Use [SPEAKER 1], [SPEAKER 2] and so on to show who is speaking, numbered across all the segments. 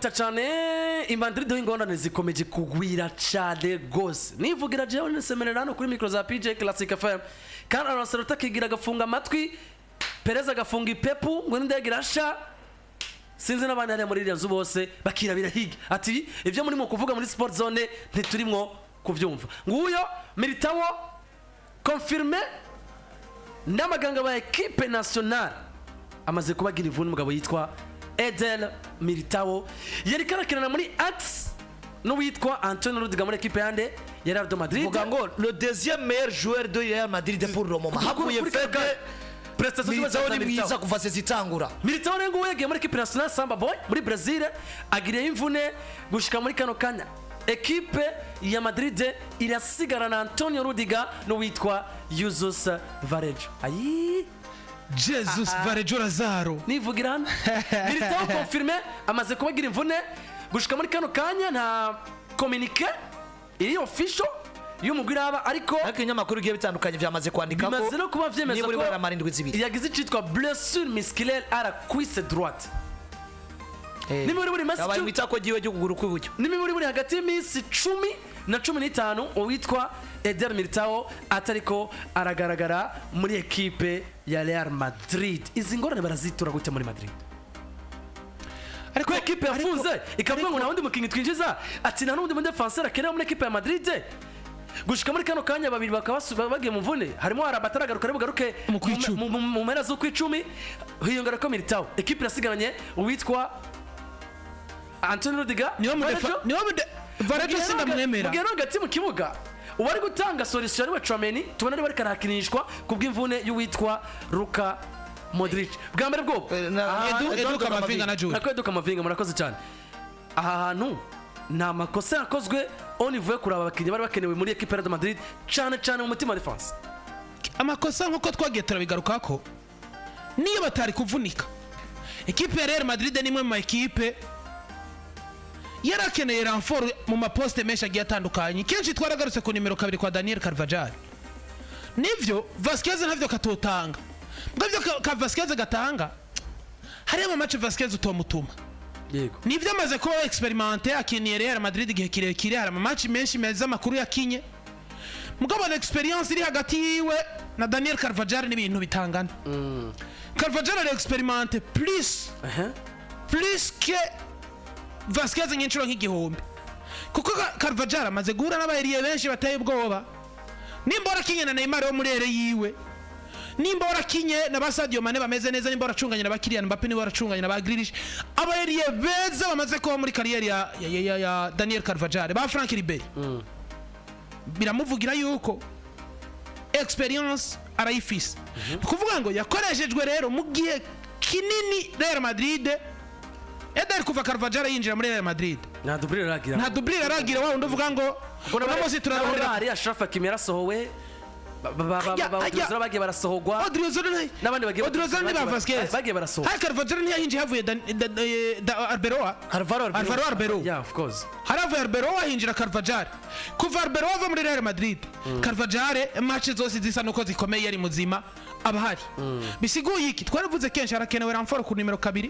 [SPEAKER 1] Tachane Madrid Ingorane zikomeje kugwira cyane gose nivugira jewe nesemerera no kuri micro za PJ Classic FM kandi araserota kigira gafunga amatwi Perez agafunga ipepu ngo ndegera sha sinzi nabandi ari muri iriya bose bakirabira higa ati ivyo muri mu kuvuga muri sport zone ntiturimwo kuvyumva nguyo Militao confirmé n'amaganga ba equipe nationale amaze kubagira Imvune mugabo yitwa Edel Militao yerikana kirana muri Axe no witwa Antonio Rudiger muri equipe yande Yera de Madrid.
[SPEAKER 2] Vugango le deuxième meilleur joueur de Real Madrid pour le moment. Hakuye feke
[SPEAKER 1] prestation
[SPEAKER 2] z'abazawuri mwiza kuva sezitangura.
[SPEAKER 1] Militao nengo wege muri equipe nationale Samba Boy muri Brazil agiriye Imvune gushika muri kano kanya. Equipe ya Madrid irasigara na Antonio Rudiger no witwa Jesus Varejo. Ayi
[SPEAKER 3] Jesus Varejo Lazaro
[SPEAKER 1] nivugirana Militao confirmé amaze kubagira Imvune gushika muri kano kanya nta communique iri official y'umugwiraba ariko
[SPEAKER 2] inyamakuru giye bitandukanye vyamaze kwandika ko
[SPEAKER 1] bimaze no kuba vyemeza ko
[SPEAKER 2] bamarindwi zibiri
[SPEAKER 1] yagize citwa blessure musculaire à la cuisse droite ni muri masi
[SPEAKER 2] yabaye mitako giwe cyo kuguru kw'iburyo
[SPEAKER 1] ni muri hagati y'imisi 10 na 15 uwitwa Eder Militao atariko aragaragara muri equipe ya Real Madrid. Izi ngorane barazitura gute muri Madrid? Ariko equipe yafunze ikavuga ngo nawundi mukinyi twinjiza ati na n'undi mu defenseur akeneye muri equipe ya Madrid. Gushika muri kano kanya babiri bakabasuba bagiye mu Mvune harimo arabataragaruka garuke mu mpera zo kw'icumi hiyongera ko Militao equipe yasigaranye uwitwa Antonio Rudiger
[SPEAKER 3] niyo Varejo sindamwemera
[SPEAKER 1] mugero hagati mu kibuga ubari gutanga solution ari Tchouameni tubona ari bari karakinishwa kubw'imvune y'uwitwa Luka Modric bwa mbere bwo
[SPEAKER 3] Eduka Mavinga na Jude
[SPEAKER 1] Eduka Mavinga murakoze cyane aha hantu nta makosa yakozwe au niveau kuraba abakinnyi bari bakenewe muri equipe ya Madrid cyane mu mutima defense
[SPEAKER 3] amakosa nkuko twagiye turabigaruka ko niyo batari kuvunika equipe ya Real Madrid ni imwe mu equipe yarakeneye renfort mu maposte menshi agiye atandukanye kenshi twaragarutse ku nimero 2 kwa Daniel Carvajal nivyo Vasquez ntavyo katotanga mbavyo ka Vasquez gatanga hari mu match Vasquez utomutuma
[SPEAKER 1] yego
[SPEAKER 3] nivyo amaze ko experimente akiniye Real Madrid igihe kirekire hari mu match menshi meza makuru yakinye mugabo na experience iri hagati yiwe na Daniel Carvajal n'ibintu bitangana Carvajal ari experimente plus que Vasquez nk'inshuro nk'igihumbi kuko Carvajal amaze guhura n'abayiriye benshi bateye ubwoba nimba warakinye na Neymar wo muri ere yiwe nimba warakinye na Sadio Mane bameze neza nimba waracunganye na Kylian Mbappe nimba waracunganye na Grealish abayiriye beza bamaze ko muri kariyeri ya Daniel Carvajal ba Frank Ribery biramuvugira yuko experience arayifise kuvuga ngo yakoreshejwe rero mu gihe kinini Real Madrid Eder kuva Carvajal yinjira muri Real Madrid
[SPEAKER 1] nta doublure aragira wa nduvuga ngo
[SPEAKER 3] bose turarondera
[SPEAKER 1] ari Ashraf Hakimi yarasohowe Odriozola bagiye barasohogwa
[SPEAKER 3] n'abandi bagiye ba Vasquez
[SPEAKER 1] bagiye barasohoka
[SPEAKER 3] ha Carvajal ntiyinjiye havuye Alvaro Arbeloa
[SPEAKER 1] yeah of course
[SPEAKER 3] haravuye Arbeloa hinjira Carvajal kuva Arbeloa ava muri Real Madrid Carvajal match zose zisa nuko zikomeye yari muzima abahari bisiguye iki twaravuze kenshi harakenewe renfort ku nimero 2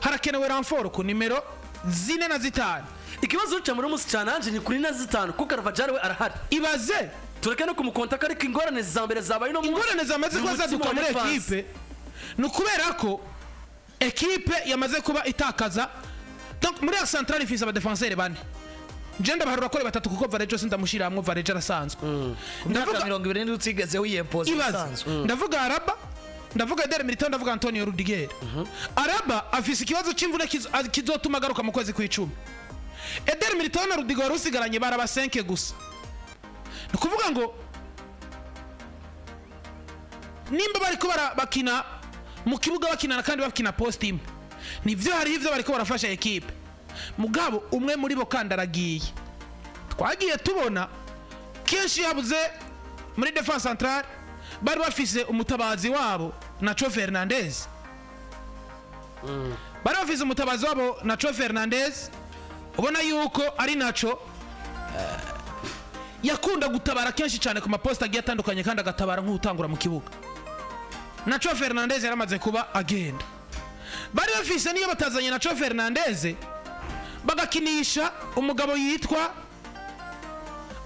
[SPEAKER 3] harakenewe renfort ku nimero 4 na 5
[SPEAKER 1] ikibazo cyo muri musi cyane anje ni kuri na 5 kuko Carvajal we arahari
[SPEAKER 3] ibaze
[SPEAKER 1] tureke no kumukonta ariko ingorane za mbere zabaye no
[SPEAKER 3] ingorane zamaze kuba zaduka muri equipe nukubera ko equipe yamaze kuba itakaza donc muri la centrale ifise aba défenseurs bane Jenda baharura kore batatu kuko Varejo sindamushiramwe Varejo arasanzwe
[SPEAKER 2] ndavuga 20 n'utigeze wiyempoza
[SPEAKER 3] isanzwe ndavuga Araba ndavuga Eder Militao ndavuga Antonio Rudiger Araba afise ikibazo c'imvune kizotuma garuka mu kwezi kw'icumi Eder Militao na Rudiger rusigaranye baraba 5 gusa nukuvuga ngo nimba bari ko bakina mu kibuga bakina kandi bakina post team nivyo hari ivyo bari ko barafasha equipe mugabo umwe muri bo kandaragiye twagiye tubona kenshi yabuze muri defense centrale bari bafise umutabazi wabo Nacho Fernandez bari bafise umutabazi wabo Nacho Fernandez ubona yuko ari Nacho yakunda gutabara kenshi cyane ku maposta agiye atandukanye kandi agatabara nk'utangura mu kibuga Nacho Fernandez yaramaze kuba agenda bari bafise niyo batazanye Nacho Fernandez bagakinisha umugabo yitwa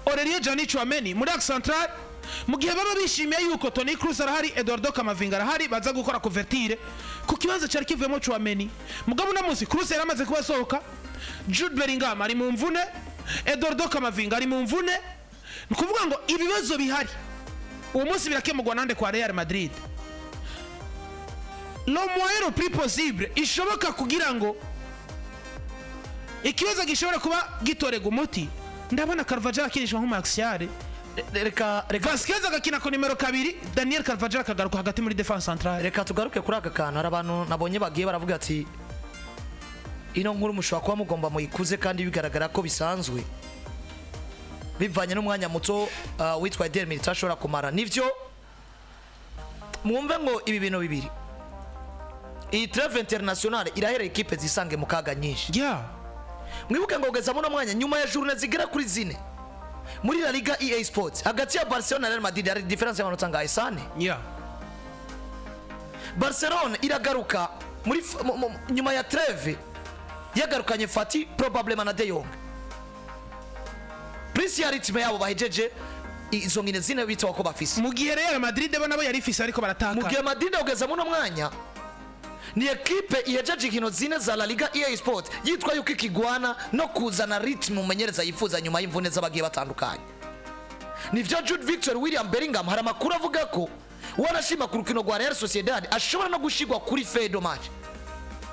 [SPEAKER 3] Aurelien Gianni Chouameni muri axe central mu gihe baba bishimiye yuko Toni Kroos arahari, Eduardo Camavinga arahari, baza gukora couverture ku kibanza cyari kivuyemo Chouameni. Mugabo na munsi Kroos yari amaze kubasohoka, Jude Bellingham ari mu mvune, Eduardo Camavinga ari mu mvune. Ni kuvuga ngo ibibazo bihari uwo munsi birakemurwa nande kwa Real Madrid. Le moyen le plus possible ishoboka kugira ngo ikibazo gishobora kuba gitorega umuti. Ndabona Carvajal akinishwa nk'umaxiare,
[SPEAKER 2] reka
[SPEAKER 3] Vasquez agakina ku nimero 2, Daniel Carvajal akagaruka hagati muri defense centrale.
[SPEAKER 2] reka tugaruke kuri aka kantu. Hari abantu nabonye bagiye baravuga ati ino nkuru mushobora kuba mugomba muyikuze kandi bigaragara ko bisanzwe bivanye n'umwanya muto witwa Eder Militao ashobora kumara. Nivyo mwumve ngo ibi bintu bibiri, iyi trêve internationale irahera equipe zisange mu kaga nyinshi. Mwibuke ngo ugeza muno mwanya nyuma ya journée zigera kuri 4 muri La Liga EA Sports hagati ya Barcelona na Real Madrid hari difference y'amanota ngahe sane. Barcelona iragaruka muri nyuma ya trêve yagarukanye Fati probablement na De Jong. Prince ya ritme yabo bahejeje izo ngine zine bitaho ko bafise.
[SPEAKER 3] Mu gihe Real Madrid bo nabo yari fise ariko barataka.
[SPEAKER 2] Mu gihe Madrid ugeza muno mwanya ni equipe ihejeje inkino zine za La Liga EA Sports yitwa yuko ikigwana no kuzana ritme umumenyereza yifuza nyuma y'imvune z'abagiye batandukanye. Nivyo Jude Victor William Bellingham hari amakuru avuga ko wanashima ku rukino rwa Real Sociedad ashobora no gushigwa kuri fedo match.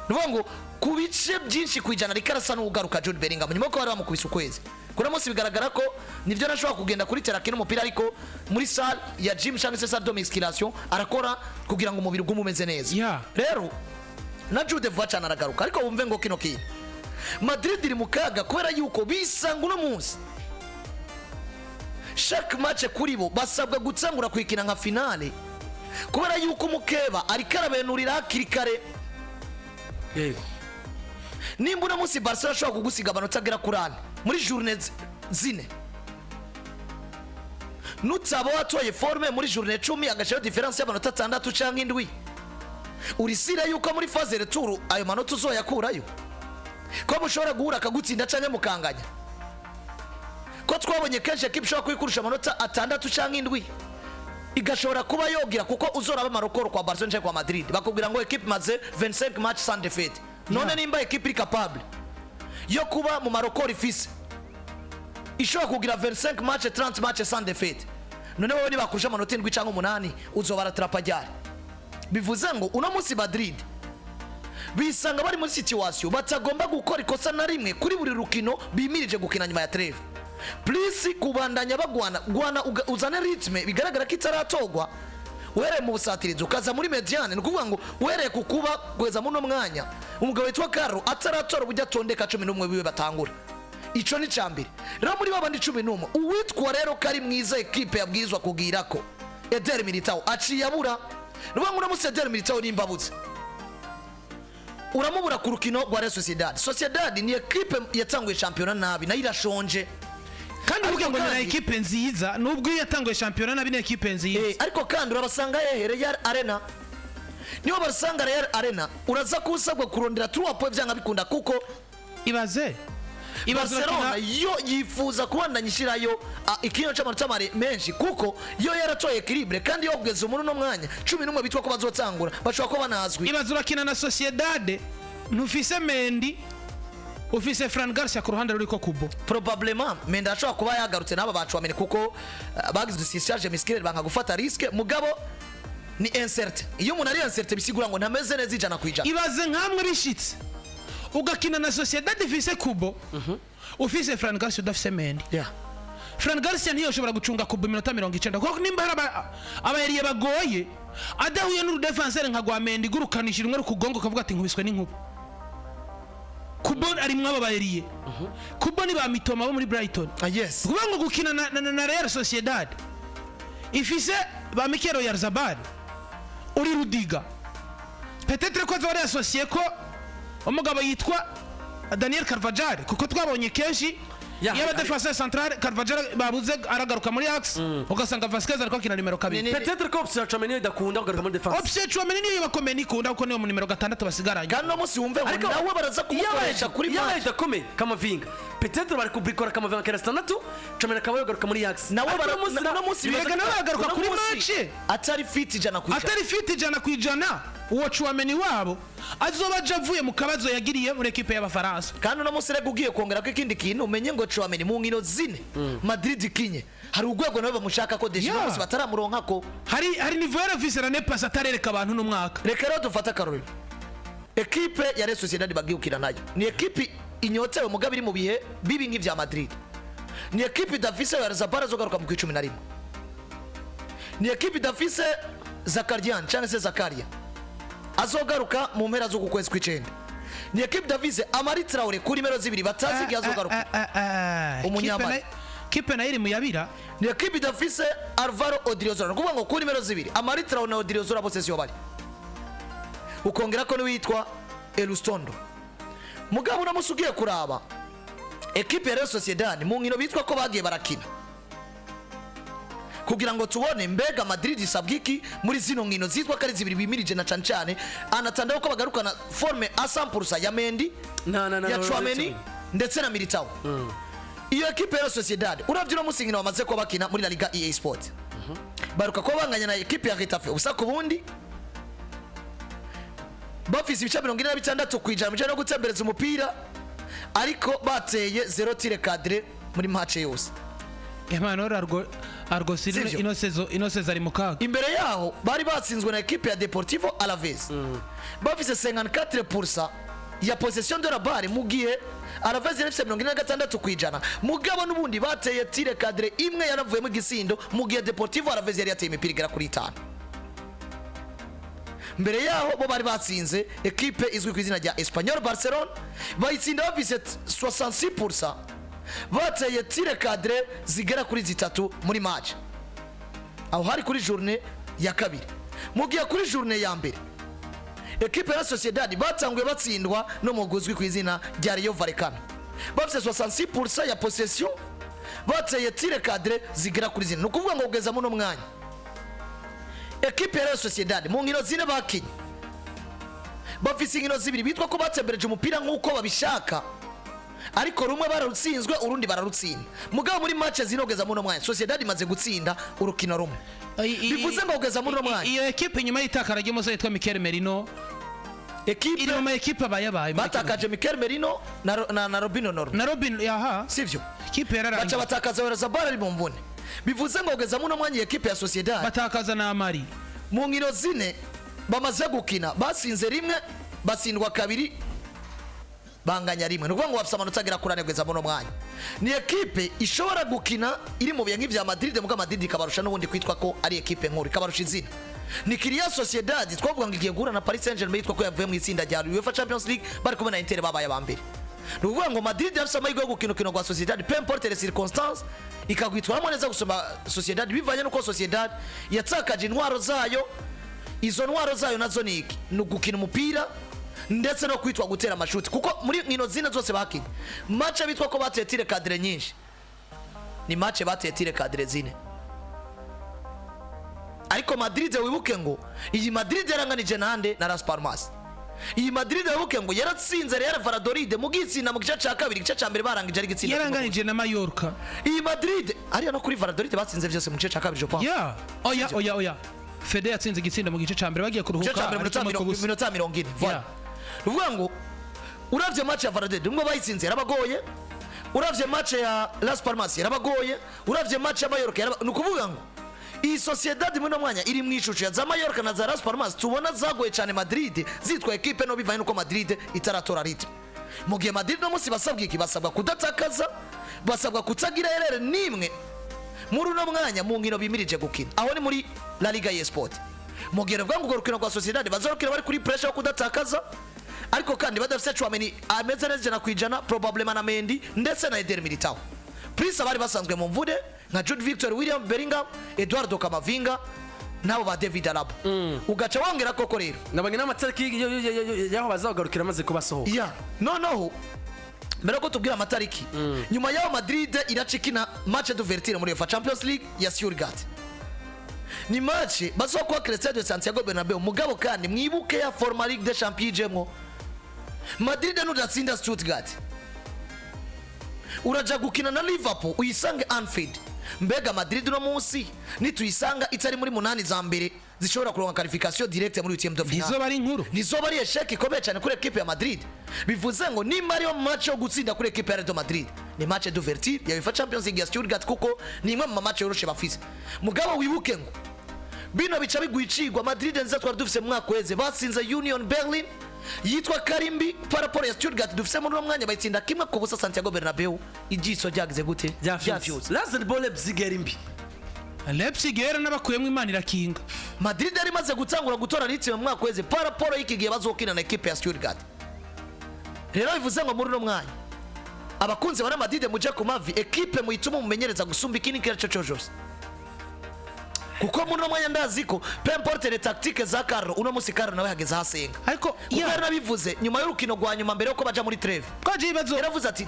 [SPEAKER 2] Nuvuga ngo ku bice byinshi kwijana rikarasa n'ugaruka Jude Bellingham nyuma ko bari bamukubise ukwezi. Kuna munsi bigaragara ko nivyo nashobora kugenda kuri terrain umupira ariko muri salle ya gym cyangwa se salle de musculation arakora kugira ngo umubiri ugumumeze neza. Rero na Jude Vacana aragaruka ariko wumve ngo kino kintu Madrid iri mukaga kubera yuko bisanga uno munsi chaque match kuri bo basabwa gutsangura kwikina nka finale kubera yuko umukeba ari karabenurira hakiri kare. Nimba uno munsi Barcelona ashobora kugusiga amanota agera kuri 4 muri journée zine, nutsaba watoye forme muri journée 10 agashaho difference y'amanota 6 cyangwa 7, urisira yuko muri phase retour ayo manota uzoyakurayo ko mushobora guhura akagutsinda cyangwa mukanganya, ko twabonye kenshi equipe ishobora kwikurusha amanota 6 cyangwa 7 igashobora kuba yogira kuko uzoraba amarokoro kwa Barcelona cyangwa kwa Madrid bakubwira ngo equipe maze 25 match sans défaite. None nimba equipe capable yo kuba mu marokoro ifise ishobora kugira 25 match 30 match sans défaite, none wowe nibakurusha amanota 7 cyangwa 8 uzobara trapajyari. Bivuze ngo uno munsi Madrid bisanga bari muri situation batagomba gukora ikosa na rimwe kuri buri rukino bimirije gukina nyuma ya trêve. Please kubandanya bagwana uzane ritme bigaragara ko itaratogwa uhereye mu busatirizo ukaza muri mediane. Ni kuvuga ngo uhereye kukuba gweza muno mwanya umugabo witwa Carlo ataratora bujya tondeka 11 biwe batangura. Ico ni cyambere. Rero muri babandi 11 uwitwa rero kari mwiza equipe yabwizwa kugira ko Eder Militao aciyabura. Nuvuga ngo uramutse Eder Militao nimbabuze uramubura ku rukino rwa Real Sociedad. Sociedad ni equipe yatanguye championnat nabi na irashonje
[SPEAKER 3] kandi uvuga ngo ni equipe nziza nubwo yatanguye championnat nabi ni equipe nziza.
[SPEAKER 2] Ariko kandi urabasanga Real Arena, niyo basanga Real Arena uraza kusabwa kurondera 3 points byanga bikunda kuko
[SPEAKER 3] ibaze
[SPEAKER 2] Barcelona yo yifuza kubandanyishirayo ikinyo cy'amanota menshi kuko yo yaratoye equilibre kandi yo kugeza umuntu no mwanya 11 bitwa ko bazotangura bashobora ko banazwi.
[SPEAKER 3] Ibaze urakina na Sociedad ntufise Mendy ufise Fran Garcia ku ruhande ruriko Kubo,
[SPEAKER 2] probablement Mendy ashobora kuba yagarutse n'aba bacwamene kuko bagize discharge musculaire banga gufata risque mugabo ni insert. Iyo umuntu ari insert bisigura ngo ntameze neza ijana kwijana.
[SPEAKER 3] Ibaze nkamwe bishitse ugakina na Sociedad ifise Kubo ufise Fran Garcia udafise Mendy. Fran Garcia niyo ushobora gucunga Kubo iminota 90 kuko nimba hari abayeriye bagoye adahuye n'uru defenseur nka gwa Mendy gurukanishira umwe rukugongo kavuga ati nkubiswe n'inkuba. Kubo ari mwaba bayeriye. Kubo ni ba mitoma bo muri Brighton. Kuba ngo gukina na Real Sociedad ifise ba Mikel Yarzabal uri Rudiga peut-être ko zori associé ko umugabo yitwa Daniel Carvajal kuko twabonye kenshi yaba defense central Carvajal babuze aragaruka muri axe ugasanga Vasquez ariko kina numero 2
[SPEAKER 1] peut-être ko option Chouameni idakunda kugaruka muri defense
[SPEAKER 3] option Chouameni niyo bakomeye ikunda kuko niyo mu numero 6 basigaranye
[SPEAKER 2] kandi no musi wumve ngo nawe baraza kumukoresha kuri match
[SPEAKER 1] yabaye dakomeye kamavinga peut-être bari kubrikora kamavinga kera 6 Chouameni akaba yagaruka muri axe
[SPEAKER 2] nawe no musi
[SPEAKER 3] biga nawe agaruka kuri match
[SPEAKER 2] atari fit ijana
[SPEAKER 3] ku ijana uwo Chouameni wabo azoba javuye mu kabazo yagiriye muri equipe y'abafaransa
[SPEAKER 2] kandi no musi rego ugiye kongera ko ikindi kintu umenye ngo Chouameni mu nkino zine Madrid kinye hari urwego nawe bamushaka ko deje bose bataramuronka ko
[SPEAKER 3] hari niveau ya visera ne pass atarereka abantu n'umwaka
[SPEAKER 2] reka rero dufata karori equipe ya Real Sociedad bagiyukira nayo ni equipe inyotewe mugabe iri mu bihe bibi nk'ivya Madrid ni equipe dafise ya Zabaye zogaruka mu 11 ni equipe dafise Zakarian cyangwa se Zakaria azogaruka mu mpera zo kukwezi kw'icenda ni equipe dafise Amari Traoré kuri nimero 2 batazi igihe azogaruka umunyamari
[SPEAKER 3] kipe na iri muyabira
[SPEAKER 2] ni equipe dafise Alvaro Odriozola kuvuga ngo kuri nimero 2 Amari Traoré na Odriozola bose siyo bari ukongera ko niwitwa Elustondo mugabo namusugiye kuraba equipe ya Real Sociedad mu nkino bitwa ko bagiye barakina kugira ngo tubone mbega Madrid isabwiki muri zino nkino zitwa kare zibiri bimirije na cyane anatanda ko bagarukana forme a 100% ya Mendy ya Chouameni ndetse na Militao iyo equipe ya Real Sociedad uravye no musingino bamaze ko bakina muri La Liga EA Sport baruka ko banganya na equipe ya Getafe ubusa ku bundi bafise ibice 46 kwijana mujana no gutembereza umupira ariko bateye 0 tire cadre muri match yose
[SPEAKER 3] Emmanuel Argosino inosezo ari mukaga
[SPEAKER 2] imbere yaho bari batsinzwe na equipe ya Deportivo Alaves bafise 54% ya possession de la balle mugiye Alaves yarafise 46 kwijana mugabo nubundi bateye tire cadre imwe yaravuye mu gisindo mugiye Deportivo Alaves yari yateye imipira igera kuri 5 mbere yaho bo bari batsinze equipe izwi ku izina rya Espanyol Barcelona bayitsinda bafise 66% bateye tire cadre zigera kuri 3 muri match aho hari kuri journée ya kabiri mugiye kuri journée ya mbere equipe ya Sociedad batanguye batsindwa no muguzwi ku izina rya Rayo Vallecano bafise 66% ya possession bateye tire cadre zigera kuri 4 nukuvuga ngo ugeza mu no mwanya equipe ya Sociedad mu nkino zine bakinye bafise inkino zibiri bitwa ko batembereje umupira nk'uko babishaka ariko rumwe bararutsinzwe urundi bararutsinda mugabo muri match zinogeza mu no mwanya Sociedad imaze gutsinda urukino rumwe bivuze ngo ugeza mu no mwanya
[SPEAKER 3] iyo equipe nyuma yitakara ry'umuso yitwa Mikel Merino
[SPEAKER 2] equipe
[SPEAKER 3] iri mu equipe abayabaye
[SPEAKER 2] batakaje Mikel Merino na Robinho Norma
[SPEAKER 3] na Robin yaha
[SPEAKER 2] sivyo
[SPEAKER 3] equipe yararangiye
[SPEAKER 1] baca
[SPEAKER 2] batakaza Zabaye ari mu Imvune bivuze ngo ugeza mu no mwanya equipe ya Sociedad
[SPEAKER 3] batakaza na Amari
[SPEAKER 2] mu nkino zine bamaze gukina basinze rimwe batsindwa kabiri banganya rimwe nukuvuga ngo bafise amanota agera kuri 4 kugeza mu no mwanya ni equipe ishobora gukina iri mu bihe nk'ivya Madrid muga Madrid ikabarusha n'ubundi kwitwa ko ari equipe nkuru ikabarusha izina ni Real Sociedad twavuga ngo igiye guhura na Paris Saint-Germain yitwa ko yavuye mu itsinda rya UEFA Champions League bari kumwe na Inter babaye abambere nukuvuga ngo Madrid yafise amahirwe yo gukina ukino kwa Sociedad peu importe les circonstances ikagwitwaramo neza gusoma Sociedad bivanye nuko Sociedad yatsakaje intwaro zayo izo ntwaro zayo nazo niki nugukina umupira ndetse no kwitwa gutera amashuti kuko muri nkino zine zose bakinye match bitwa ko bateye tire cadre nyinshi ni match bateye tire cadre zine ariko Madrid wibuke ngo iyi Madrid yaranganije nande na Las Palmas iyi Madrid wibuke ngo yaratsinze Real Valladolid mu gitsinda mu gice cya kabiri gice cya mbere barangije ari gitsinda
[SPEAKER 3] yaranganije na Mallorca
[SPEAKER 2] iyi Madrid ariya no kuri Valladolid batsinze byose mu gice cya kabiri je pense
[SPEAKER 3] oya Fede yatsinze igitsinda mu gice cya mbere bagiye kuruhuka
[SPEAKER 2] minota 40 voilà uvuga ngo uravye match ya Valladolid umwe bayitsinze yarabagoye uravye match ya Las Palmas yarabagoye uravye match ya Mallorca nukuvuga ngo iyi Sociedad muri no mwanya iri mwishusho ya za Mallorca na za Las Palmas tubona zagoye cyane Madrid zitwa equipe no bivanye nuko Madrid itaratora ritme mu gihe Madrid no musi basabwa kudatakaza basabwa kutagira erere nimwe muri no mwanya mu nkino bimirije gukina aho ni muri La Liga EA Sport mu gihe bwa ngo rukino kwa Sociedad bazorukira bari kuri pressure yo kudatakaza ariko kandi badafise Chouameni ameze neza na kwijana probablement na Mendy ndetse na Eder Militao plus abari basanzwe mu Imvune nka Jude Victor William Bellingham Eduardo Camavinga nabo ba David Alaba ugaca wongera koko rero
[SPEAKER 1] nabanye n'amatariki yaho bazagarukira maze kubasohoka
[SPEAKER 2] ya noneho mbere ko tubwira amatariki nyuma y'aho Madrid iracikina match d'ouverture muri UEFA Champions League ya Stuttgart. Ni match bazokuwa Cristiano de Santiago Bernabeu. Mugabo kandi mwibuke ya forma Ligue des Champions jemwo Madrid nudatsinda Stuttgart, uraja gukina na Liverpool uyisange Anfield. Mbega Madrid no munsi nituyisanga itari muri munani za mbere zishobora kuronka qualification direct muri UTM de finale.
[SPEAKER 3] Nizo bari inkuru,
[SPEAKER 2] nizo bari esheki ikomeye cyane kuri equipe ya Madrid. Bivuze ngo nimba ariyo match yo gutsinda kuri equipe ya Real Madrid ni match d'ouverture ya UEFA Champions League ya Stuttgart, kuko ni imwe mu match yoroshe bafise. Mugabo wibuke ngo bino bica bigwicigwa Madrid nza twari dufise mu mwaka weze basinze Union Berlin yitwa Karimbi paraporo ya Stuttgart dufise muri mwanya bayitsinda kimwe ku busa Santiago Bernabeu. Ijiso ryagize gute?
[SPEAKER 1] Ryafuse Lazen Bole Bzigerimbi
[SPEAKER 3] Leipzig Yera n'abakuyemo Imana irakinga.
[SPEAKER 2] Madrid yari maze gutangura gutora ritse mu mwaka weze paraporo y'ikigiye bazokina na equipe ya Stuttgart. Rero bivuze ngo muri no mwanya abakunzi bara Madrid muje ku mavi equipe muyituma mumenyereza gusumba ikini cyaco cyose, kuko muri no mwanya ndaziko peu importe les tactiques za Carlo uno musi Carlo nawe hageze hasenga.
[SPEAKER 3] Ariko
[SPEAKER 2] yari bivuze nyuma y'urukino rwa nyuma mbere yuko baja muri treve
[SPEAKER 3] kwaje ibibazo
[SPEAKER 2] yaravuze ati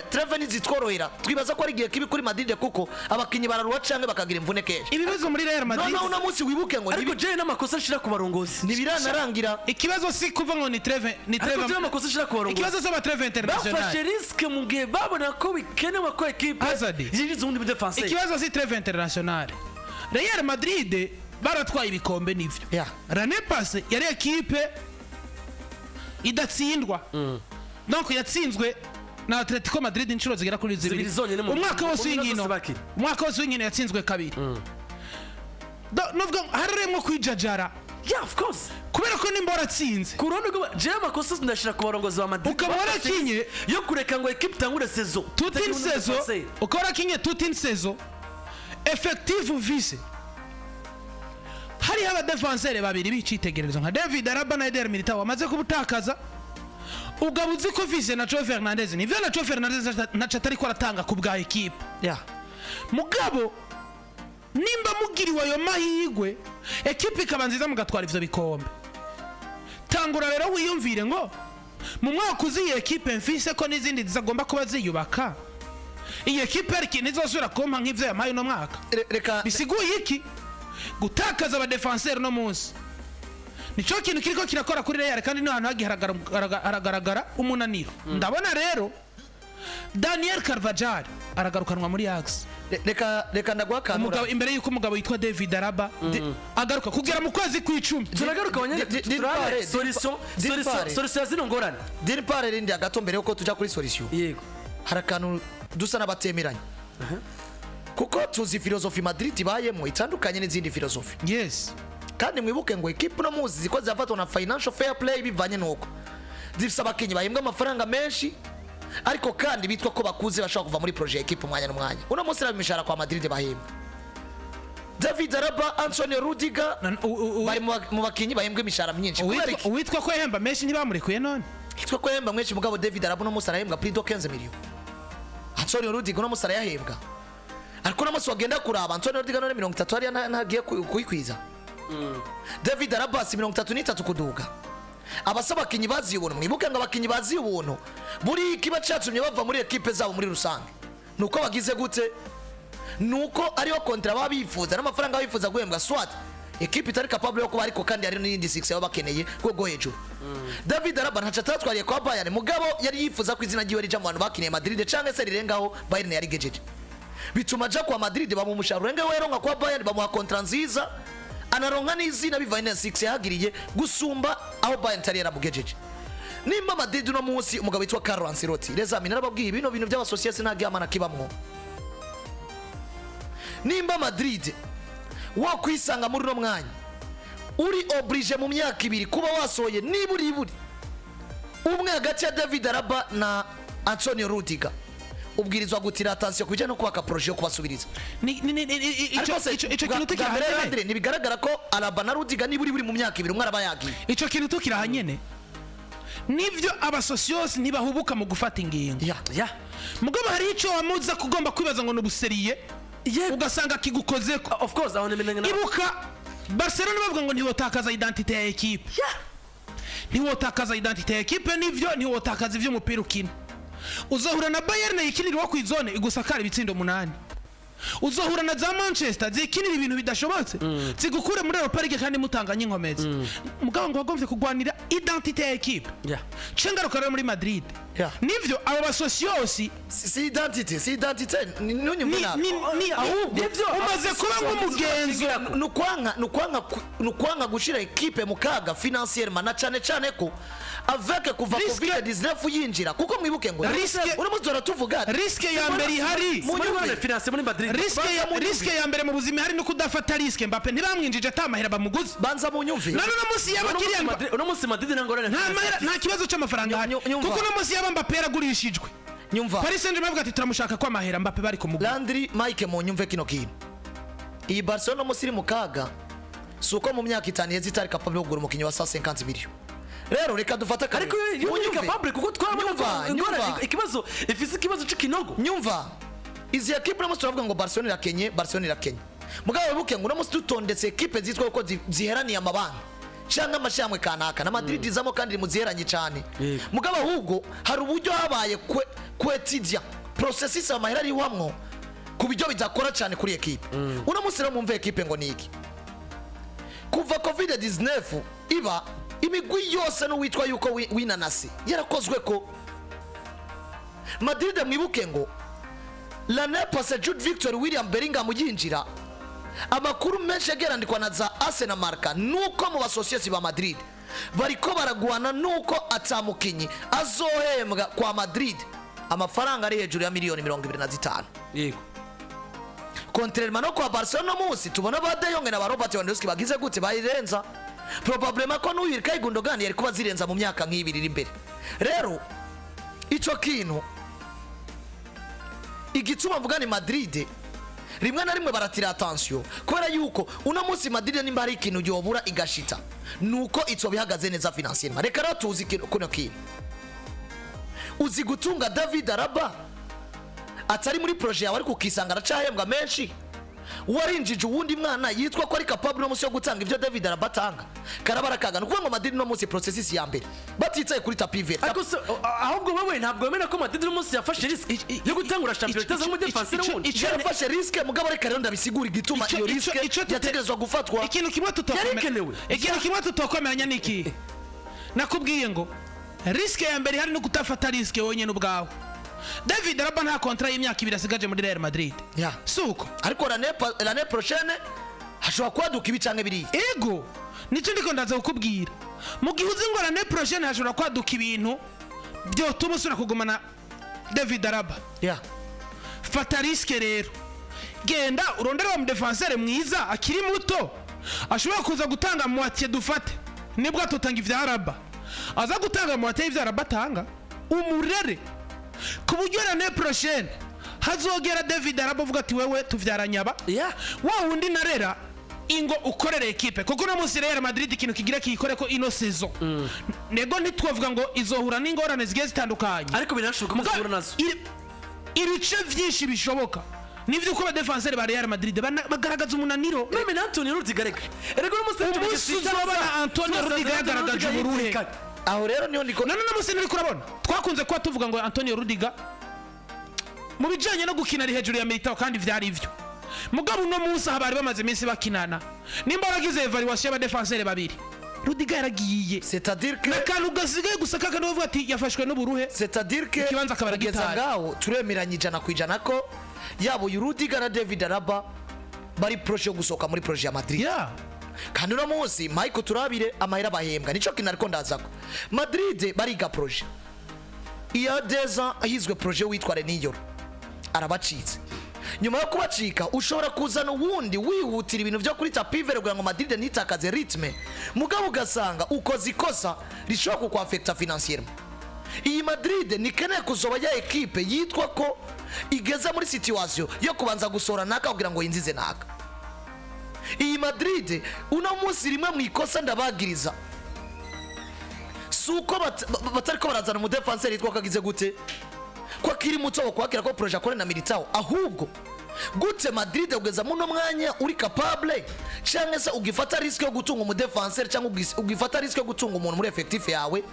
[SPEAKER 2] treve nizitworohera twibaza ko ari gihe kibi kuri Madrid kuko abakinyi bararuwa canke bakagira imvune kenshi.
[SPEAKER 3] ibibazo muri Real Madrid
[SPEAKER 2] no musi wibuke ngo
[SPEAKER 1] ariko je n'amakosa ashira ku barongozi
[SPEAKER 2] nibiranarangira.
[SPEAKER 3] Ikibazo si kuva ngo ni treve
[SPEAKER 1] ariko je n'amakosa ashira ku barongozi.
[SPEAKER 3] Ikibazo z'aba treve international
[SPEAKER 1] bafashe risk mu gihe babona ko bikenewe ko equipe yirize undi defense.
[SPEAKER 3] Ikibazo si treve international. Real Madrid baratwaye ibikombe nivyo.
[SPEAKER 2] Yeah.
[SPEAKER 3] L'année passée yari equipe idatsindwa. Donc yatsinzwe na Atletico Madrid inshuro zigera kuri zibiri. Umwaka wose w'inkino yatsinzwe kabiri. Nubwo hararemwe kwijajara.
[SPEAKER 1] Yeah, of course.
[SPEAKER 3] Kubera ko nimba waratsinze.
[SPEAKER 1] Kurundi ngo je amakosa ndashira ku barongozi ba Madrid.
[SPEAKER 3] Ukaba warakinye
[SPEAKER 1] yo kureka ngo equipe tangure saison.
[SPEAKER 3] Toute une saison. Ukaba warakinye toute une saison. Effective vice. Hari aba defenseur babiri bicitegererezo nka David Alaba na Eder Militao amaze kubutakaza. Ugabuzi ko vice na Joe Fernandez ni vyo na Joe Fernandez na chatari ko aratanga ku bwa equipe.
[SPEAKER 2] Yeah.
[SPEAKER 3] Mugabo nimba mugiriwe ayo mahigwe equipe ikabanziza mugatwara ivyo bikombe. Tangura rero wiyumvire ngo mu mwaka uzi equipe mfise ko n'izindi zizagomba kuba ziyubaka. Iyi equipe ariko nizosubira kompa nk'ivyo yamaye no mwaka.
[SPEAKER 2] Reka
[SPEAKER 3] bisiguye iki gutakaza aba defenseur no munsi nico kintu kiriko kirakora kuri Real kandi n'ahantu hagiharagara umunaniro. Ndabona rero Daniel Carvajal aragarukanwa muri Ajax.
[SPEAKER 2] Reka ndagwakanura
[SPEAKER 3] umugabo imbere yuko umugabo yitwa David Alaba agaruka kugera mu kwezi kw'icumi.
[SPEAKER 1] Turagaruka abanye solution zino ngorane
[SPEAKER 2] diri pare rindi agato mbere yuko tuja kuri solution.
[SPEAKER 1] Yego
[SPEAKER 2] harakantu dusa n'abatemeranye kuko tuzi filosofi Madrid bayemo itandukanye n'izindi filosofi.
[SPEAKER 3] Yes.
[SPEAKER 2] Kandi mwibuke ngo equipe no muzi ziko zafatwa na financial fair play bivanye nuko zifise abakinyi bahembwa amafaranga menshi ariko kandi bitwa ko bakuze bashaka kuva muri projet equipe umwanya n'umwanya. Uno munsi n'abimishara kwa Madrid bahembwa David Alaba, Antonio Rudiger bari mu bakinyi bahembwa imishara myinshi.
[SPEAKER 3] Uwitwa ko yahemba menshi ntibamurekuye none.
[SPEAKER 2] Hitwa ko yahemba menshi mugabo David Alaba no munsi arahembwa plus de 15 millions. Antonio Rudiger no munsi arayahembwa. Ariko namusi wagenda kuraba Antonio Rudiger none 30 ari ntagiye kuyikwiza. David Alaba 33 kuduga. Abasaba kinyi bazi ubuntu mwibuke ngo abakinyi bazi ubuntu buri kiba cyatumye bava muri equipe zabo muri rusange. Nuko bagize gute? Nuko ariyo kontra babifuza n'amafaranga babifuza guhembwa swat equipe itari capable yo kuba ariko kandi ari n'indi 6 yabo bakeneye go hejuru. David Alaba ntacatatwariye kwa Bayern mugabo yari yifuza ko izina giwe rija mu bantu bakiniye Madrid canke se rirengaho Bayern yari gejeje. Bituma ja kwa Madrid bamumusharu renge weronga kwa Bayern bamuha kontra nziza anaronka n'izina bivanye na 6 yahagiriye gusumba aho Bayern tari yaramugejeje. Nimba Madrid no munsi umugabo witwa Carlo Ancelotti reza mina nababwiye bino bintu by'abasosiyete ntagyamana kibamwo. Nimba Madrid wa kwisanga muri no mwanya uri oblige mu myaka ibiri kuba wasoye niburi umwe hagati ya David Alaba na Antonio Rudiger ubwirizwa gutira attention kujya no kubaka projet yo kubasubiriza. Ico kintu tukirahanyene nibigaragara ko Alaba na Rudiger niburi mu myaka ibiri umwe arabayagiye.
[SPEAKER 3] Ico kintu tukirahanyene nivyo abasosiyose ntibahubuka mu gufata ingingo.
[SPEAKER 2] Ya
[SPEAKER 3] mugabo hari ico wamuza kugomba kwibaza ngo n'ubuseriye ugasanga kigukozeko.
[SPEAKER 1] Of course
[SPEAKER 3] ibuka Barcelona bavuga ngo ntiwotakaza identité ya equipe. Ntiwotakaza identité ya equipe nivyo ntiwotakaza ivyo umupira ukina. uzohura na Bayern yikinirwa ku izone igusakara ibitsindo 8 uzohura na za Manchester zikinira ibintu bidashobotse zigukure muri Europa League kandi mutanganye inkomezi mugabo ngo bagomvye kugwanira identité ya equipe cengaruka rero muri Madrid nivyo abo basosyosi
[SPEAKER 2] si identité nunyumvira
[SPEAKER 3] nivyo umaze kuba nk'umugenzo
[SPEAKER 2] nukwanga gushira equipe mu kaga financièrement na cane ko avec kuva covid-19 yinjira kuko mwibuke ngo uramuzora tuvuga
[SPEAKER 3] riske ya mbere ihari
[SPEAKER 1] muri finance muri Madrid
[SPEAKER 3] riske ya mbere mu buzima hari no kudafata riske Mbappe ntibamwinjije atamahera bamuguzi
[SPEAKER 2] banza munyumve
[SPEAKER 3] none no musi y'abakiriya
[SPEAKER 1] uno musi Madrid n'Ingorane
[SPEAKER 3] nta kibazo cy'amafaranga hari kuko no musi y'aba Mbappe yaragurishijwe
[SPEAKER 2] nyumva
[SPEAKER 3] Paris Saint-Germain bavuga ati turamushaka kwa mahera Mbappe bari kumugura
[SPEAKER 2] Landry Mike munyumve kino kintu iyi Barcelona musiri mu kaga suko mu myaka 5 yezi itari capable yo kugura umukinyi wa 150 million rero reka dufata kare
[SPEAKER 1] ariko yo capable kuko twabona ikibazo ifise ikibazo cy'ikinogo
[SPEAKER 2] nyumva izi equipe namusi turavuga ngo Barcelona irakenye mugabo buke ngo namusi tutondetse equipe zitwa uko ziheraniye amabanga cyangwa amashyamwe kanaka na Madrid izamo kandi muziheranye cyane mugabo ahubwo hari uburyo habaye kwetidia processes amahera ari wamwo ku bijyo bizakora cyane kuri equipe unamusi mumve equipe ngo niki kuva covid-19 iba imigwi yose no witwa yuko winanasi yarakozwe ko Madrid mwibuke ngo l'année passée Jude Victor William Bellingham yinjira amakuru menshi yagerandikwa na za Arsenal Marca nuko mu basosiyete ba Madrid bariko baragwana nuko atamukinyi azohembwa kwa Madrid amafaranga ari hejuru ya miliyoni 25
[SPEAKER 1] yego
[SPEAKER 2] contrairement no kwa Barcelona musi tubona ba De Jong na ba Robert Lewandowski bagize gute bayirenza probablement ko n'uyu Ilkay Gundogan yari kuba zirenza mu myaka nk'ibiri iri imbere rero ico kintu igituma mvuga ni Madrid rimwe na rimwe baratira attention kubera yuko uno munsi Madrid nimba ari ikintu yobura igashita nuko itso bihagaze neza financièrement reka rero tuzi kuno kintu uzi gutunga David Alaba atari muri projet yawe ariko ukisanga aracahembwa menshi warinjije uwundi mwana yitwa ko ari capable no musi yo gutanga ivyo David Alaba atanga karabara kagana kuko ngo Madrid no musi processes ya mbere batitsaye kuri tapi vert
[SPEAKER 1] ahubwo wewe ntabwo wemera ko Madrid no musi yafashe risk yo gutangura championnat itaza mu defense n'ubundi
[SPEAKER 2] yafashe risk mugabo reka rero ndabisigura igituma iyo risk yategerezwa gufatwa
[SPEAKER 3] ikintu kimwe tutokomeranya niki nakubwiye ngo risk ya mbere hari no kutafata risk wonyene ubwawe David Alaba nta contrat y'imyaka 2 asigaje muri Real Madrid suko
[SPEAKER 2] ariko l'année prochaine hashobora kwaduka ibicange biri
[SPEAKER 3] ego nico ndiko ndaza kukubwira mu gihe uzi ngo l'année prochaine hashobora kwaduka ibintu byo tumusura kugumana David Alaba fata riske rero genda urondera mu defenseur mwiza akiri muto ashobora kuza gutanga moitié dufate nibwo tutanga ivya Alaba aza gutanga moitié ivya Alaba tanga umurere kuburyo l'année prochaine hazogera David Alaba uvuga ati wewe tuvyaranyaba wa wundi narera ingo ukorere equipe kuko no musi Real Madrid ikintu kigira kikore ko ino saison nego ntitwavuga ngo izohura n'ingorane zigiye zitandukanye
[SPEAKER 1] ariko binashoboka muzahura nazo
[SPEAKER 3] ibice vyinshi bishoboka nivyo uko abadefenseur ba Real Madrid bagaragaza umunaniro
[SPEAKER 1] meme na Antonio Rudiger erego no musi
[SPEAKER 3] uzabona Antonio Rudiger yagaragaje uburuhe
[SPEAKER 2] aho rero niho ndiko
[SPEAKER 3] none namusi nuri kurabona twakunze kuba tuvuga ngo Antonio Rudiger mu bijanye no gukina ari hejuru ya Militao kandi vyari ivyo mugabo no musa habari bamaze iminsi bakinana nimba bagize evaluation y'abadefenseur babiri Rudiger yaragiye
[SPEAKER 2] c'est-à-dire que
[SPEAKER 3] nakantu gasigaye gusaka kandi bavuga ati yafashwe n'uburuhe
[SPEAKER 2] c'est-à-dire que
[SPEAKER 3] ikibanza kabara gitari
[SPEAKER 2] ngaho turemeranye ijana kwijana ko yabo Rudiger na David Alaba bari proche yo gusoka muri projet ya Madrid kandi no munsi Michael turabire amahera bahembwa nico kinariko ndazako Madrid bariga projet iya deza ahizwe projet witwa Reniyoro arabacitse nyuma yo kubacika ushobora kuzana uwundi wihutira ibintu byo kuri tapi vert kugira ngo Madrid nitakaze rythme mugabo ugasanga ukoze ikosa rishobora kukwafecta financièrement iyi Madrid nikeneye kuzoba ya equipe yitwa ko igeza muri situation yo kubanza gusora naka kugira ngo yinzize naka iyi Madrid uno munsi rimwe mu ikosa ndabagiriza suko batariko barazana mu defenseur yitwa kagize gute kwa kiri muto kwakira ko projet akore na Militao ahubwo gute Madrid ugeza muno mwanya uri capable cyangwa se ugifata risk yo gutunga mu defenseur cyangwa ugifata risk yo gutunga umuntu muri effectif yawe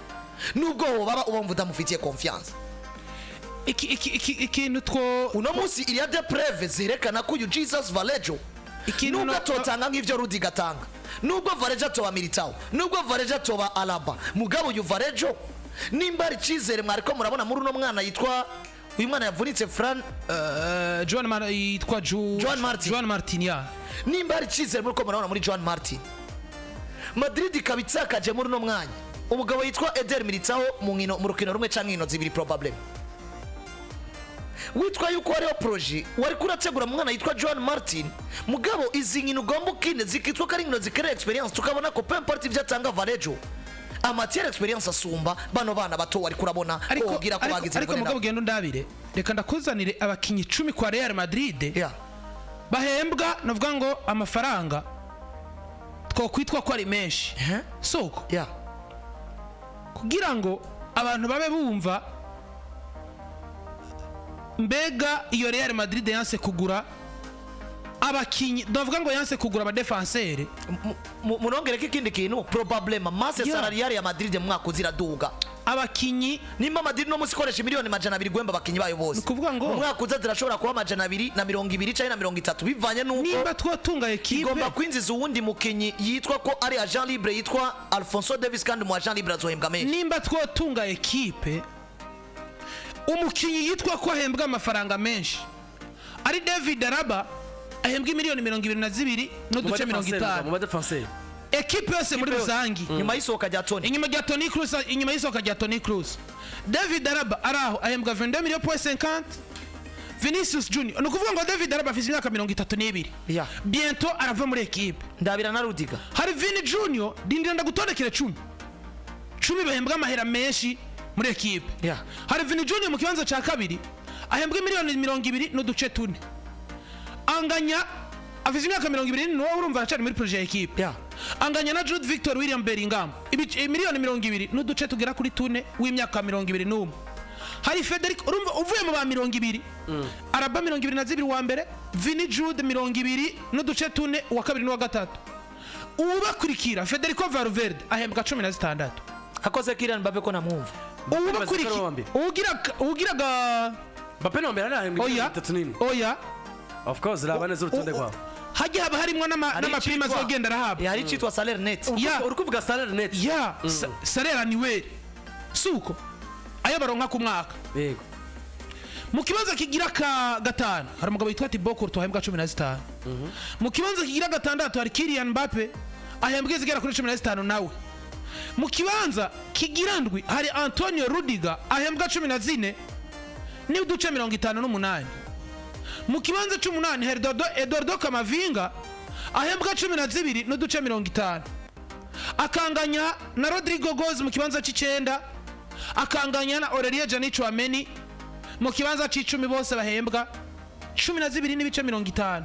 [SPEAKER 2] nubwo baba ubamvuda mufitiye confiance
[SPEAKER 3] ikintu two
[SPEAKER 2] uno munsi il y a des preuves zerekana ko uyu Jesus Valejo nubwo atotanga nk'ivyo Rudiga atanga, nubwo Valejo atoba Militao, nubwo Valejo atoba Alaba, mugabo uyu Valejo nimba ari cizere mwariko murabona muri uno mwana yitwa uyu mwana yavunitse Fran
[SPEAKER 3] Joan Martin ya
[SPEAKER 2] nimba ari cizere muriko murabona muri Joan Martin. Madrid ikabitsakaje muri uno mwanya umugabo yitwa Eder Militao mu rukino rumwe canke ino zibiri probably. Witwa yuko hariho projet wari kurategura mwana yitwa Joan Martin, mugabo izi nkino ugomba ukine zikitwa ko ari nkino zikeneye experience, tukabona ko peu importe ivyo atanga Valejo amatiere experience asumba bano bana bato wari kurabona kugira ko bagize.
[SPEAKER 3] Ariko mugabo gendo ndabire reka ndakuzanire abakinyi 10 kwa Real Madrid bahembwa navuga ngo amafaranga twokwitwa ko ari menshi soko kugira ngo abantu babe bumva mbega iyo Real Madrid yanse kugura abakinyi, ndavuga ngo yanse kugura aba defenseur.
[SPEAKER 2] Munongereke ikindi kintu probablement masse salariale ya Madrid mu mwaka uziraduga
[SPEAKER 3] abakinyi
[SPEAKER 2] nimba Madrid no musikoresha miliyoni 200 gwemba abakinyi bayo bose
[SPEAKER 3] kuvuga ngo
[SPEAKER 2] mu mwaka uzazirashobora kuba 220 cyangwa 130 bivanye nuko
[SPEAKER 3] nimba twatunga equipe
[SPEAKER 2] igomba kwinjiza uwundi mukinyi yitwa ko ari agent libre yitwa Alphonso Davies, kandi mu agent libre azohembwa menshi.
[SPEAKER 3] Nimba twatunga equipe umukinyi yitwa ko ahembwa amafaranga menshi ari David Araba ahembwa miliyoni 22 no duce 50
[SPEAKER 1] mu defenseur
[SPEAKER 3] equipe yose muri rusangi
[SPEAKER 2] nyuma y'isoka rya Toni,
[SPEAKER 3] inyuma y'isoka rya Toni Kroos. David Araba araho ahembwa 22 millions pour 50. Vinicius Junior no kuvuga ngo David Araba afite imyaka 32 bientôt arava muri equipe
[SPEAKER 2] ndabira na Rudiga.
[SPEAKER 3] Hari Vini Junior dindira ndagutondekere 10 bahembwa amahera menshi muri equipe. Hari Vini Junior mu kibanza ca kabiri ahembwa miliyoni 20 no duce 4 anganya afite imyaka 20 no urumva acari muri projet equipe anganya na Jude Victor William Bellingham miliyoni 20 no duce tugera kuri 4 w'imyaka 21. Hari Federico urumva uvuye mu ba 20 Araba 22 wa mbere, Vini Jude 20 no duce 4 wa kabiri no wa gatatu. Ubakurikira Federico Valverde ahembwa 16
[SPEAKER 2] akoze Kylian Mbappe ko namwumva.
[SPEAKER 3] Ugiraga
[SPEAKER 1] Mbappe no mbere ahembwa 39.
[SPEAKER 3] Oya
[SPEAKER 1] of course labane z'urutonde kwa
[SPEAKER 3] hajya haba harimo n'amaprima zogenda arahaba.
[SPEAKER 2] Hari citwa salaire net.
[SPEAKER 1] Uri kuvuga salaire net
[SPEAKER 3] salaire annuel suko ayo baronka ku mwaka.
[SPEAKER 1] Yego
[SPEAKER 3] mu kibanza kigira ka gatanu hari umugabo witwa Thibaut Courtois ahembwa 15. Mu kibanza kigira gatandatu hari Kylian Mbappe ahembwa zigera kuri 15 nawe. Mu kibanza kigira ndwi hari Antonio Rudiger ahembwa 14 ni uduce 58. Mu kibanza c'umunani hari Eduardo Camavinga ahembwa 12 no duce 50. Akanganya na Rodrigo Goes mu kibanza c'icenda, akanganya na Aurelien Tchouameni mu kibanza c'icumi, bose bahembwa 12 n'ibice 50.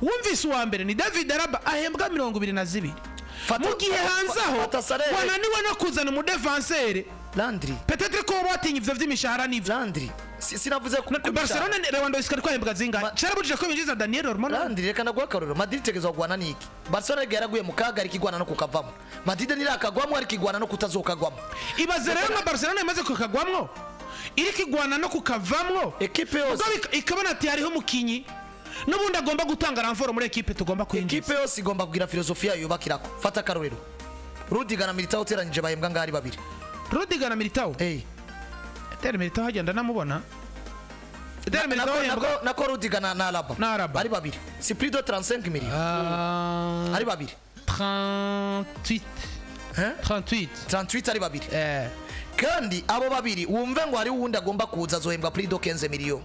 [SPEAKER 3] Wumvise uwa mbere ni David Araba ahembwa 22. Mu gihe hanzaho wananiwe no kuzana mu defenseur
[SPEAKER 2] Landry,
[SPEAKER 3] peut-être ko batinye ivyo vy'imishahara n'ivyo
[SPEAKER 2] Landry sinavuze ko
[SPEAKER 3] Barcelona Lewandowski ariko ahembwa zingahe carabujije ko binjiza Daniel Olmo.
[SPEAKER 2] Landry reka nagwa karoro Madrid tegezwa kugwana niki Barcelona yaraguye mu kaga ari kigwana no kukavamo, Madrid nirakagwamwo ari kigwana no kutazokagwamo.
[SPEAKER 3] Ibaze rero nka Barcelona imaze kukagwamwo iri kigwana no kukavamwo
[SPEAKER 2] equipe yose
[SPEAKER 3] ikabona ati hariho mukinyi n'ubundi agomba gutanga ramforo muri equipe tugomba kwinjiza.
[SPEAKER 2] Equipe yose igomba kugira filosofia yubakirako. Fata karorero Rudiger na Militao teranyije bahembwa ngari babiri.
[SPEAKER 3] Rudiger na Militao Militao hagenda namubona
[SPEAKER 2] nako Rudiger na Alaba ari babiri, si plus de 35 millions ari babiri 38 ari babiri. Kandi abo babiri wumve ngo ari uwundi agomba kuza azohembwa plus de 15 millions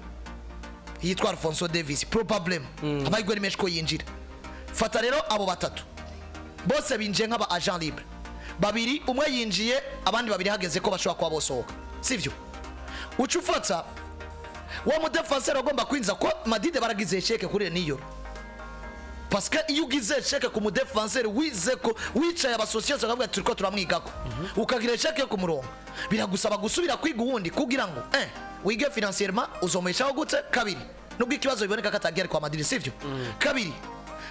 [SPEAKER 2] yitwa Alphonso Davies probablement amahirwe menshi ko yinjira. Fata rero abo batatu bose binjiye nk'aba agent libre, babiri umwe yinjiye abandi babiri hageze ko bashobora kuba bosohoka, sivyo? Ucufata wa mu defenseur agomba kwinza ko Madrid baragize cheke kuri niyo, parce que iyo ugize cheke ku mu defenseur wize ko wicaye abasociation akavuga turiko turamwigako ukagira cheke ku murongo, biragusaba gusubira kwiga uwundi kugira ngo wige financièrement uzomeshaho gute. Kabiri nubwo ikibazo biboneka katagiye kwa Madrid, sivyo? Kabiri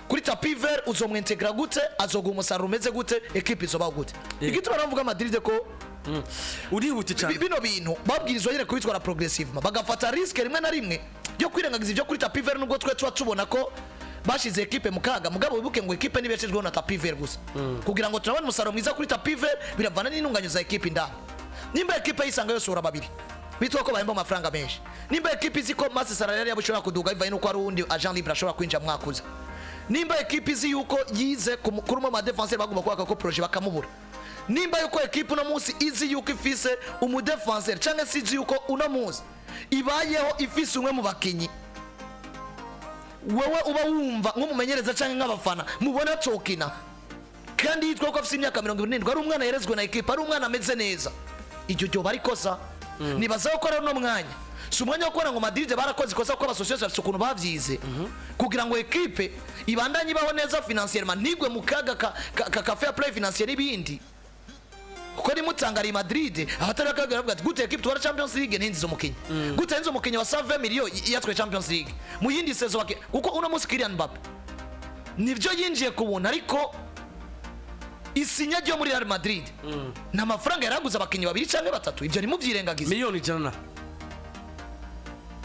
[SPEAKER 2] kuri tapi vert uzomwintegra gute, azoga umusaruro umeze gute, equipe izoba gute. Igituma navuga Madrid ko
[SPEAKER 1] urihuta cyane
[SPEAKER 2] bino bintu babwirizwa nyine kubitwara progressivement bagafata risk rimwe na rimwe byo kwirengagiza ibyo kuri tapi vert nubwo twe tubona ko bashize equipe mu kaga mugabo wibuke ngo equipe nibeshejweho na tapi vert gusa kugira ngo turabone umusaruro mwiza kuri tapi vert biravana n'intunganyo za equipe ndani nimba equipe yisanga yose urababiri bitwa ko bahemba amafaranga menshi nimba equipe izi ko masse salariale yabo ishobora kuduga bivaye nuko ari undi agent libre ashobora kwinjira mwakuza nimba equipe izi yuko yize kuri mu defenseur bagomba kwaka ko projet bakamubura nimba yuko equipe no munsi izi yuko ifise umudefenseur cyangwa se izi yuko uno munsi ibayeho ifise umwe mu bakinyi wewe uba wumva nk'umumenyereza cyangwa nk'abafana mubona cokina kandi yitwa ko afite imyaka 27 ari umwana yerezwe na equipe ari umwana ameze neza iryo ryo bari kosa nibaza ko ari no mwanya si umwanya wo kubona ngo Madrid barakoze ikosa ko abasosiyete bafite ukuntu bavyize kugira ngo equipe ibandanye ibaho neza financièrement ntigwe mu kaga ka fair play financier ibindi kuko ni mutangari Madrid abatarakaga bavuga ati gute equipe twara Champions League ninzizo mukinyi gute nzo mukinyi wa 120 million yatwe Champions League mu yindi sezo wake kuko uno munsi Kylian Mbappe nivyo yinjiye kubona ariko isinya ryo muri Real Madrid na mafaranga yaraguza abakinyi babiri canke batatu ibyo ni muvyirengagiza
[SPEAKER 1] miliyoni 100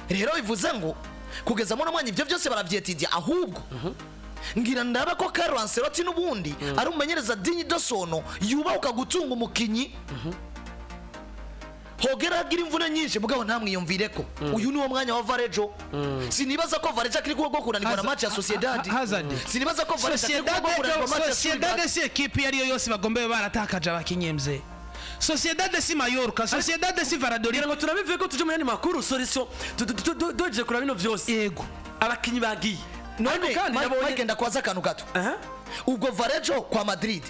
[SPEAKER 2] rero bivuze ngo kugeza mu mwanya ibyo byose baravyetidia ahubwo ngira ndaba ko Carlo Ancelotti nubundi ari umumenyereza dinyi dosono yubahuka gutunga umukinyi hogera agira imvune nyinshi mugabo ntamwiyumvire ko uyu ni wo mwanya wa Varejo sinibaza ko Varejo akiri kugo kunanirwa na match ya Sociedad sinibaza ko Varejo akiri kugo kunanirwa na match ya
[SPEAKER 3] Sociedad si equipe yari yose bagombe baratakaje abakinyemze Sociedad si Mallorca Sociedad si Valladolid
[SPEAKER 1] ngo turabivuye ko tuje mu yandi makuru solution doje kura bino vyose
[SPEAKER 2] yego
[SPEAKER 1] abakinyi bagiye
[SPEAKER 2] none kandi nabonye ngenda kwaza kanu gato ubwo Varejo kwa Madrid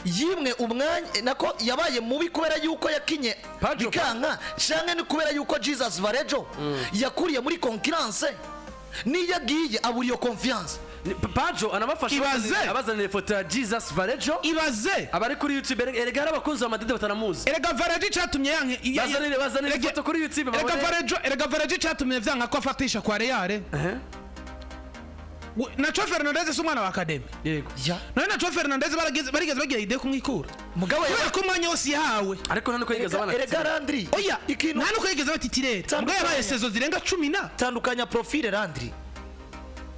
[SPEAKER 2] yimwe umwanya nako yabaye mubi kubera yuko yakinye bikanka canke ni kubera yuko Jesus Varejo yakuriye muri concurrence ni yagiye aburiyo confiance
[SPEAKER 1] Pajo anabafasha abazanire foto ya Jesus Varejo
[SPEAKER 3] ibaze
[SPEAKER 1] abari kuri YouTube erega abakunzi ba Madrid bataramuzi
[SPEAKER 3] erega Varejo cyatumye yanke
[SPEAKER 1] bazanire foto kuri YouTube
[SPEAKER 3] erega Varejo cyatumye vyanka ko afatisha kwa Real Nacho Fernandez umwana wa academy
[SPEAKER 1] yego
[SPEAKER 3] none Nacho Fernandez barigeze bagira ide kumwikura
[SPEAKER 2] mugabo
[SPEAKER 3] yawe ko umwanya wose yahawe
[SPEAKER 1] ariko none ko yigeze abana
[SPEAKER 2] erega Landry
[SPEAKER 3] oya none ko yigeze batitirere mugabo yabaye sezo zirenga 10 na
[SPEAKER 2] tandukanya profile Landry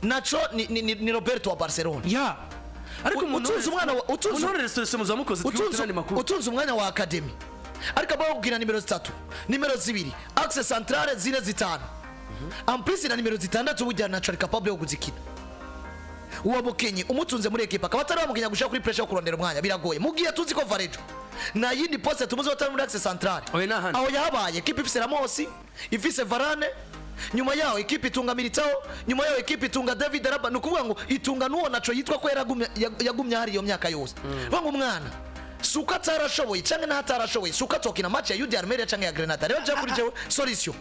[SPEAKER 2] Nacho ni Roberto wa Barcelona
[SPEAKER 1] ya ariko
[SPEAKER 2] utunze umwana
[SPEAKER 1] utunze restoration muzamukoze twitana makuru
[SPEAKER 2] utunze umwanya wa academy ariko abawubwira nimero 3 nimero 2 axe centrale zile zitanu ampisi na nimero 6 ubujya Nacho ari capable yo guzikina uwo mukinyi umutunze muri equipe akaba atari bamukinya gushaka kuri pressure yo kurondera umwanya biragoye mugiye tuzi ko Varejo na yindi poste tumuze batari muri axe centrale aho yabaye equipe ifise Ramos ifise Varane nyuma yaho equipe itunga Militao nyuma yaho equipe itunga David Alaba nukuvuga ngo itunga nuwo Nacho yitwa ko yagumya hari iyo myaka yose banga umwana suka tarashoboye canke na hatarashoboye suka tokina match ya UD Almeria canke ya Granada rero je kuri jewe solution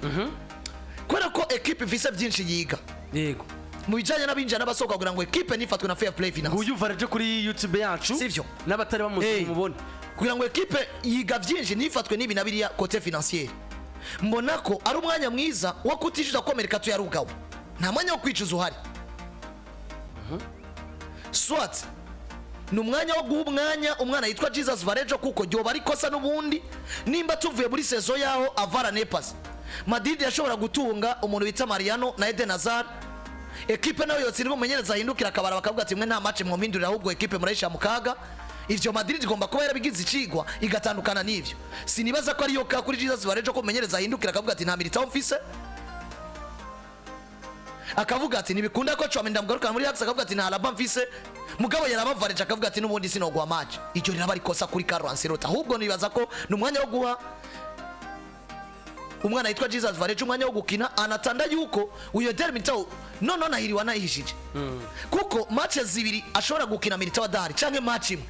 [SPEAKER 2] kwera ko equipe ifise byinshi yiga
[SPEAKER 1] yego
[SPEAKER 2] mu bijanye n'abinjira n'abasohoka kugira ngo equipe nifatwe na fair play finance
[SPEAKER 1] uyu Varejo kuri YouTube yacu
[SPEAKER 2] sivyo
[SPEAKER 1] n'abatari bamuzi mubone
[SPEAKER 2] kugira ngo equipe yiga byinshi nifatwe nibi nabiriya côté financier mbona ko ari umwanya mwiza wo kutishyuza komereka tuyarugawe nta mwanya wo kwicuza uhari swat ni umwanya wo guha umwana yitwa Jesus Varejo kuko ryoba ari kosa n'ubundi nimba tuvuye muri sezo yaho avara nepasi Madrid yashobora gutunga umuntu bita Mariano na Eden Hazard equipe nayo yotsi nimumenyereza ahindukira akabara bakavuga ati mwe nta match mwomindurira ahubwo equipe murayisha mukaga ivyo Madrid igomba kuba yarabigize icigwa igatandukana n'ivyo sinibaza ko ari yo kuri Jesus Varejo ko menyereza ahindukira akavuga ati nta Militao mfise akavuga ati nibikunda ko Chouameni ndamugaruka muri Ajax akavuga ati nta Alaba mfise mugabo yaraba Varejo akavuga ati nubundi sinogwa match icyo riraba rikosa kuri Carlo Ancelotti ahubwo nibaza ko numwanya wo guha umwana yitwa Jesus Varejo umwanya wo gukina anatanda yuko uyo Militao no nahiriwa nahishije kuko match zibiri ashobora gukina Militao adari canke match imwe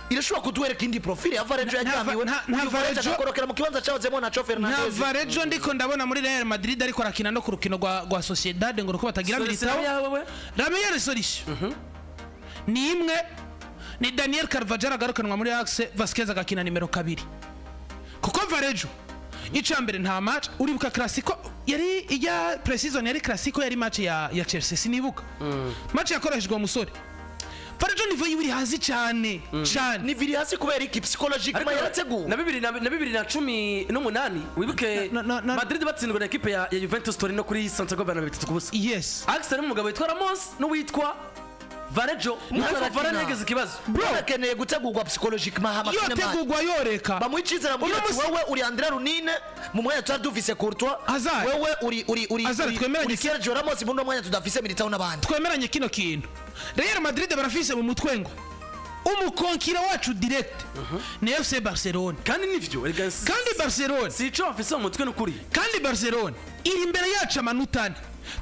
[SPEAKER 2] irashobora kuduwereka indi profile ya Varejo yajyamiwe
[SPEAKER 3] Varejo
[SPEAKER 2] akorokera mu kibanza cyawozemo Nacho Fernandez
[SPEAKER 3] na Varejo ndiko ndabona muri Real Madrid ariko arakina no ku rukino rwa Sociedad ngo ruko batagira Militao Rabier solution ni imwe ni Daniel Carvajal agarukanwa muri Ajax Vasquez agakina nimero 2 kuko Varejo icambere nta match uribuka Clasico yari ijya pre-season yari Clasico yari match ya Chelsea sinibuka match yakoreshejwe umusore Varejo nivo yibiri hazi cyane cyane
[SPEAKER 2] ni viri hasi kubera iki psychologiquement yarateguwe
[SPEAKER 1] na 2018 wibuke Madrid batsindwa na equipe ya Juventus Torino kuri Santiago Bernabeu 3-0.
[SPEAKER 3] yes
[SPEAKER 1] Axel n'umugabo witwa Ramos n'uwitwa Varejo Varane yageze ikibazo
[SPEAKER 2] akeneye gutegurwa psychologiquement hama
[SPEAKER 3] yo tegurwa yoreka
[SPEAKER 2] bamwicizera mu wewe uri Andrea Runine mu mwanya tudafise Courtois wewe uri Sergio Ramos mu mwanya tudafise Militao n'abandi
[SPEAKER 3] twemeranye kino kintu Real Madrid barafise mu mutwe ngo umukonkira wacu direct ni FC Barcelona
[SPEAKER 1] kandi nivyo
[SPEAKER 3] kandi Barcelona
[SPEAKER 1] sico afise mu mutwe n'ukuri
[SPEAKER 3] kandi Barcelona iri imbere yacu amanutane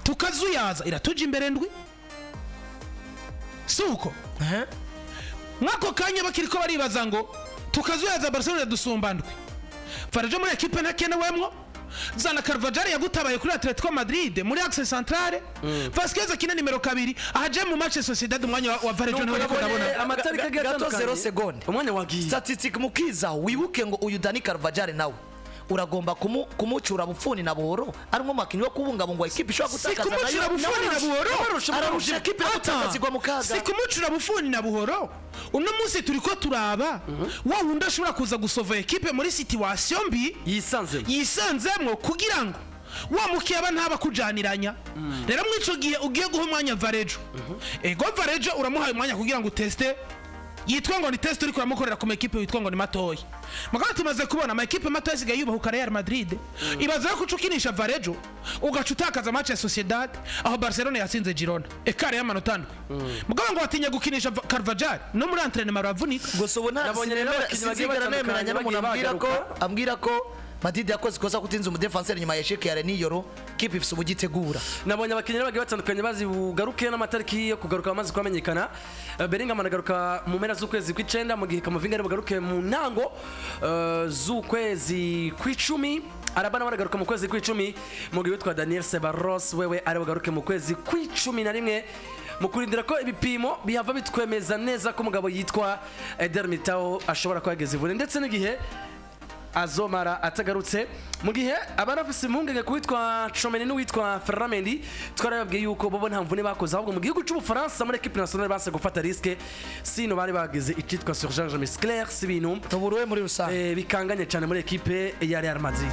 [SPEAKER 3] tukazuyaza iratuja imbere ndwi suko mwako kanya bakiriko baribaza ngo tukazuyaza Barcelona dusumba ndwi Varejo muri equipe ntakenewemwo Zana Carvajal yagutabaye kuri Atletico Madrid muri axe centrale Vasquez akina nimero 2 aje mu match Sociedad umwanya wa Varejo nawe ariko ndabona
[SPEAKER 2] amatarika gatandukanye 0 seconde
[SPEAKER 1] umwanya wagiye
[SPEAKER 2] statistique mukiza wibuke ngo uyu Dani Carvajal nawe uragomba kumucura bufuni na buhoro arimo makinyi yo kubungabungwa equipe ishobora gutakaza
[SPEAKER 3] nayo bufuni na buhoro
[SPEAKER 2] ararusha equipe gutakazigwa mu kaga
[SPEAKER 3] sikumucura bufuni na buhoro uno munsi turiko turaba wa wundi ashobora kuza gusova equipe muri situation mbi yisanzemwo kugira ngo wa mukiyaba ntaba kujaniranya rero mwico gihe ugiye guha umwanya Varejo ego Varejo uramuhaye umwanya kugira ngo teste yitwa ngo ni test uri kuramukorera ku equipe yitwa ngo ni matoyi mugabo tumaze kubona ama equipe matoyi sigaye yubahuka Real Madrid ibaza ko ucukinisha Varejo ugacutakaza match ya Sociedad aho Barcelona yatsinze Girona ekare y'amanota mugabo ngo batinya gukinisha Carvajal no muri entraînement ravunika
[SPEAKER 2] gusa ubona nabonye rero sinzigara nemeranya n'umuntu ambwira ko Madrid yakoze kosa kutinza umudefenseur nyuma ya sheke ya Reniyoro kipe ifise ubugitegura
[SPEAKER 1] nabonye abakinnyi bagiye batandukanye bazi bugaruke n'amatariki yo kugaruka amazi kwamenyekana Bellingham anagaruka mu mpera z'ukwezi kw'icenda mu gihe Kamavinga ari bugaruke mu ntango z'ukwezi kw'icumi Arabana baragaruka mu kwezi kw'icumi mu gihe witwa Daniel Ceballos wewe ari bugaruke mu kwezi kw'icumi na rimwe mu kurindira ko ibipimo bihava bitwemeza neza ko umugabo yitwa Eder Militao ashobora kwageza Imvune ndetse n'igihe azomara atagarutse mu gihe abarafise impungenge kuwitwa Chomeni n'uwitwa Ferramendi twarababwiye yuko bobo nta mvune bakoze ahubwo mu gihugu cy'Ubufaransa muri equipe nationale base gufata risque sino bari bagize icitwa surcharge musculaire si bintu
[SPEAKER 2] tuburuwe muri rusange
[SPEAKER 1] bikanganye cyane muri equipe ya Real Madrid